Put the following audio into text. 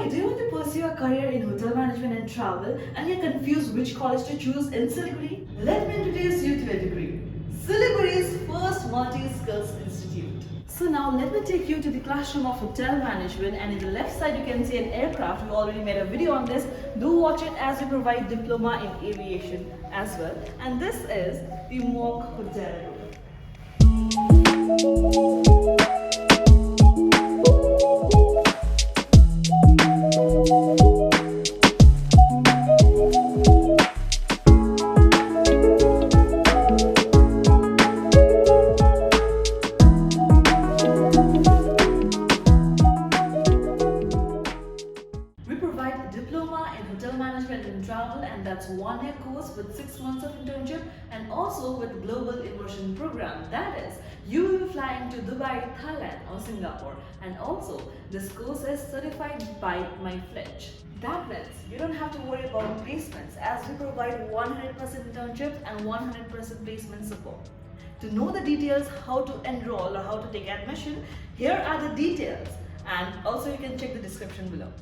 Hi, do you want to pursue a career in hotel management and travel and you're confused which college to choose in Siliguri? Let me introduce you to Edugree, Siliguri's first multi-skills institute. So now let me take you to the classroom of hotel management, and in the left side you can see an aircraft. We already made a video on this. Do watch it as we provide diploma in aviation as well. And this is the mock hotel room. We provide diploma in hotel management and travel, and that's 1 year course with 6 months of internship, and also with Global Immersion Program. That is, you will be flying to Dubai, Thailand or Singapore, and also this course is certified by my Fletch. That means you don't have to worry about placements, as we provide 100% internship and 100% placement support. To know the details how to enroll or how to take admission, here are the details, and also you can check the description below.